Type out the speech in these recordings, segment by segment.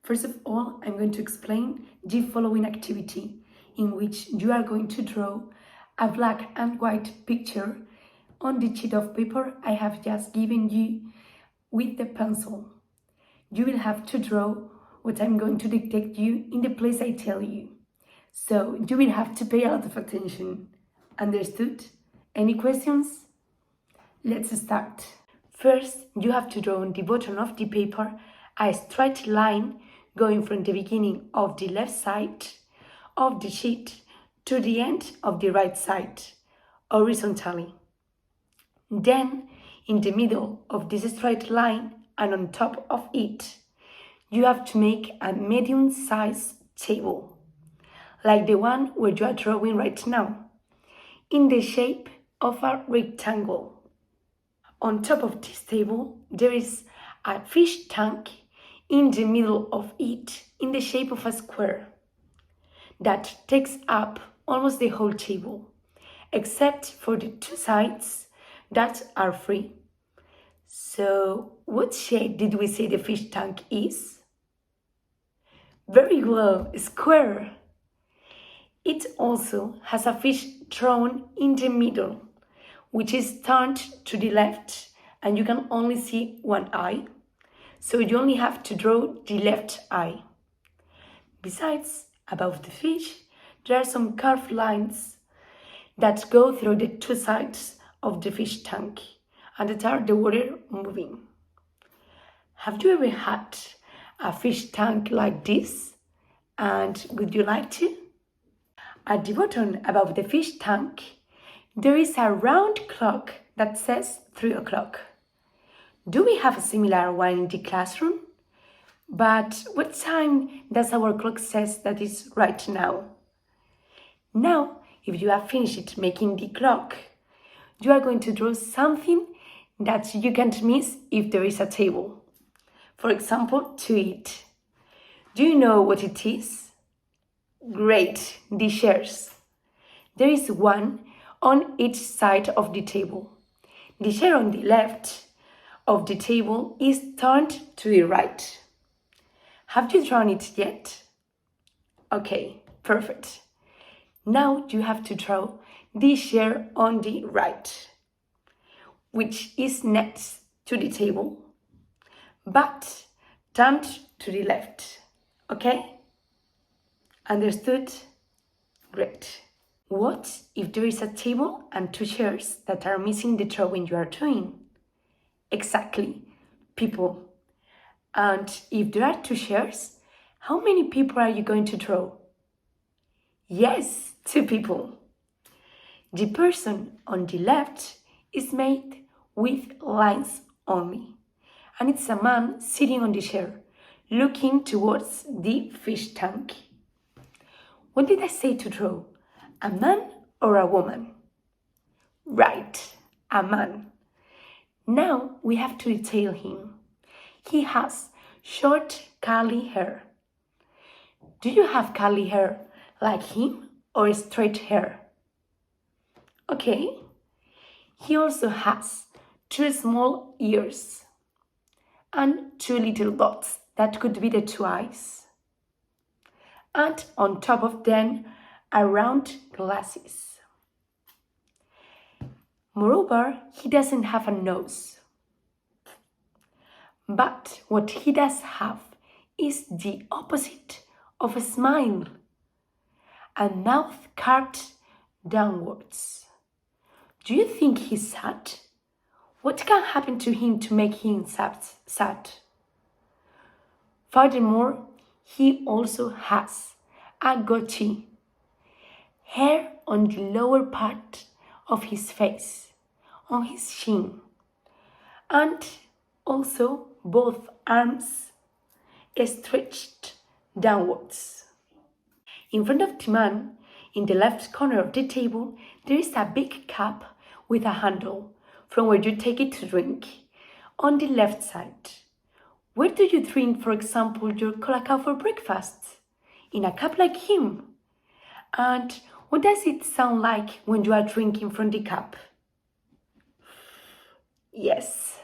First of all, I'm going to explain the following activity in which you are going to draw a black and white picture on the sheet of paper I have just given you with the pencil. You will have to draw what I'm going to dictate you in the place I tell you. So you will have to pay a lot of attention. Understood? Any questions? Let's start. First, you have to draw on the bottom of the paper a straight line going from the beginning of the left side of the sheet to the end of the right side, horizontally. Then, in the middle of this straight line and on top of it, you have to make a medium-sized table, like the one where you are drawing right now, in the shape of a rectangle. On top of this table, there is a fish tank in the middle of it, in the shape of a square, that takes up almost the whole table, except for the two sides that are free. So, what shape did we say the fish tank is? Very well, square. It also has a fish thrown in the middle, which is turned to the left, and you can only see one eye. So you only have to draw the left eye. Besides, above the fish, there are some curved lines that go through the two sides of the fish tank and that are the water moving. Have you ever had a fish tank like this? And would you like to? At the bottom above the fish tank, there is a round clock that says 3 o'clock. Do we have a similar one in the classroom? But what time does our clock says that is right now? Now, if you have finished making the clock, you are going to draw something that you can't miss if there is a table. For example, to eat. Do you know what it is? Great, the chairs. There is one on each side of the table. The chair on the left of the table is turned to the right. Have you drawn it yet? Okay, perfect. Now you have to draw the chair on the right, which is next to the table, but turned to the left. Okay? Understood? Great. What if there is a table and two chairs that are missing the drawing you are doing? Exactly, people. And if there are two chairs, how many people are you going to draw? Yes, 2 people. The person on the left is made with lines only, and it's a man sitting on the chair, looking towards the fish tank. What did I say to draw? A man or a woman? Right, a man. Now we have to detail him. He has short curly hair. Do you have curly hair like him or straight hair? Okay. He also has 2 small ears and 2 little dots that could be the 2 eyes. And on top of them are round glasses. Moreover, he doesn't have a nose. But what he does have is the opposite of a smile. A mouth carved downwards. Do you think he's sad? What can happen to him to make him sad? Furthermore, he also has a goatee, hair on the lower part of his face, on his chin, and also both arms stretched downwards. In front of the man, in the left corner of the table, there is a big cup with a handle from where you take it to drink, on the left side. Where do you drink, for example, your colacao for breakfast? In a cup like him. And what does it sound like when you are drinking from the cup? Yes.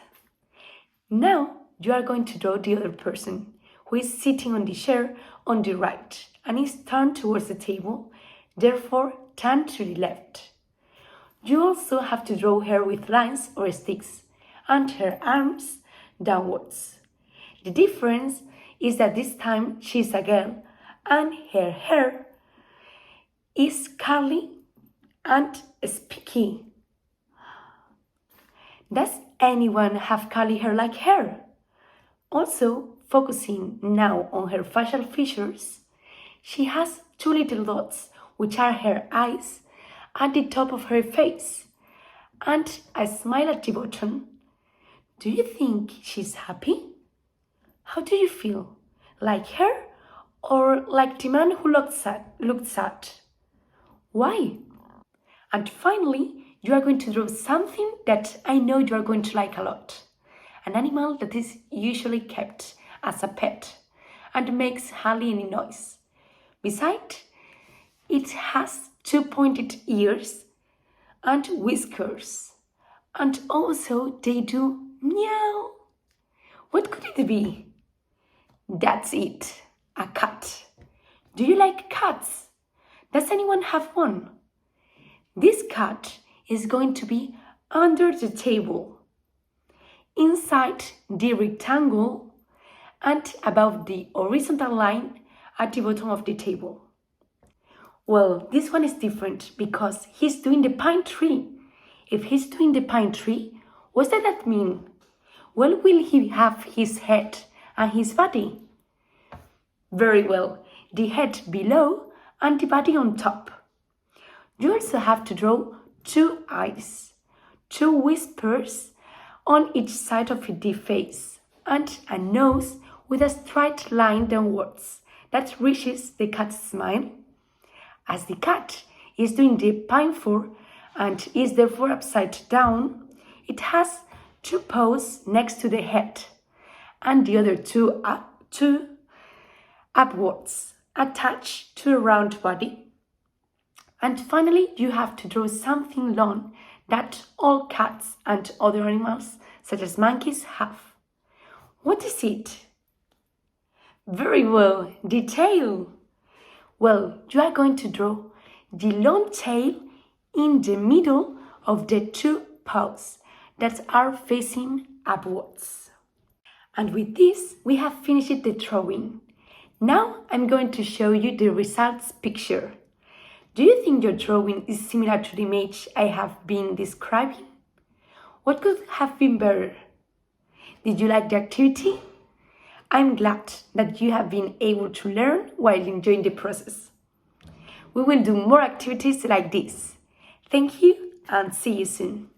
Now you are going to draw the other person who is sitting on the chair on the right and is turned towards the table, therefore turn to the left. You also have to draw her with lines or sticks and her arms downwards. The difference is that this time she is a girl and her hair is curly and spiky. Does anyone have curly hair like her? Also, focusing now on her facial features, she has two little dots, which are her eyes, at the top of her face, and a smile at the bottom. Do you think she's happy? How do you feel? Like her or like the man who looked sad? Why? And finally, you are going to draw something that I know you are going to like a lot. An animal that is usually kept as a pet and makes hardly any noise. Besides, it has two pointed ears and whiskers. And also they do meow. What could it be? That's it, a cat. Do you like cats? Does anyone have one? This cat is going to be under the table, inside the rectangle, and above the horizontal line at the bottom of the table. Well, this one is different because he's doing the pine tree. If he's doing the pine tree, what does that mean? Well, will he have his head and his body? Very well, the head below and the body on top. You also have to draw two eyes, two whiskers on each side of the face, and a nose with a straight line downwards that reaches the cat's smile. As the cat is doing the pine fur and is therefore upside down, it has two paws next to the head and the other two upwards, attached to a round body. And finally, you have to draw something long that all cats and other animals, such as monkeys, have. What is it? Very well, the tail. Well, you are going to draw the long tail in the middle of the two paws that are facing upwards. And with this, we have finished the drawing. Now I'm going to show you the results picture. Do you think your drawing is similar to the image I have been describing? What could have been better? Did you like the activity? I'm glad that you have been able to learn while enjoying the process. We will do more activities like this. Thank you and see you soon.